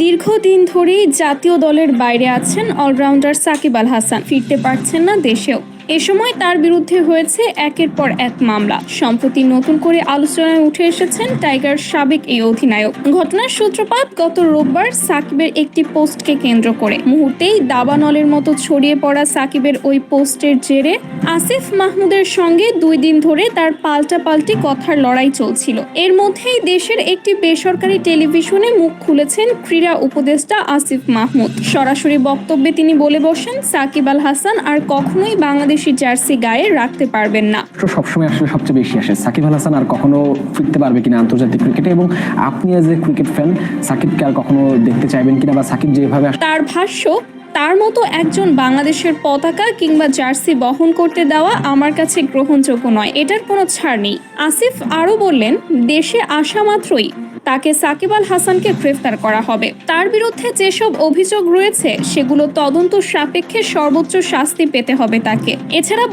দীর্ঘদিন ধরেই জাতীয় দলের বাইরে আছেন অলরাউন্ডার সাকিব আল হাসান, ফিরতে পারছেন না দেশেও। এ সময় তার বিরুদ্ধে হয়েছে একের পর এক মামলা। সম্প্রতি নতুন করে আলোচনায় উঠে এসেছেন টাইগার সাবেক এই অধিনায়ক। ঘটনার সূত্রপাত গত রোববার সাকিবের একটি পোস্টকে কেন্দ্র করে। মুহূর্তেই দাবানলের মতো ছড়িয়ে পড়া সাকিবের ওই পোস্টের জেরে আসিফ মাহমুদের সঙ্গে 2 দিন ধরে তার পাল্টাপাল্টি কথার লড়াই চলছিল। এর মধ্যেই দেশের একটি বেসরকারি টেলিভিশনে মুখ খুলেছেন ক্রীড়া উপদেষ্টা আসিফ মাহমুদ। সরাসরি বক্তব্যে তিনি বলে বসেন, সাকিব আল হাসান আর কখনোই বাংলাদেশি জার্সি গায়ে রাখতে পারবেন না। সবসময় আসলে সবচেয়ে বেশি আসে সাকিব আল হাসান আর কখনো ফিরতে পারবে কিনা আন্তর্জাতিক ক্রিকেটে, এবং আপনি এজ এ ক্রিকেট ফ্যান সাকিবকে আর কখনো দেখতে চাইবেন কিনা, বা সাকিব যেভাবে তার ভাষ্য, তার মতো একজন বাংলাদেশের পতাকা কিংবা জার্সি বহন করতে দেওয়া আমার কাছে গ্রহণযোগ্য নয়, এটার কোনো ছাড় নেই। আসিফ আরও বললেন, দেশে আসা মাত্রই তাকে সাকিব আল হাসানকে গ্রেফতার করা হবে। তার বিরুদ্ধে যেসব অভিযোগ রয়েছে সেগুলো তদন্ত সাপেক্ষে সর্বোচ্চ শাস্তি পেতে হবে তাকে। এছাড়া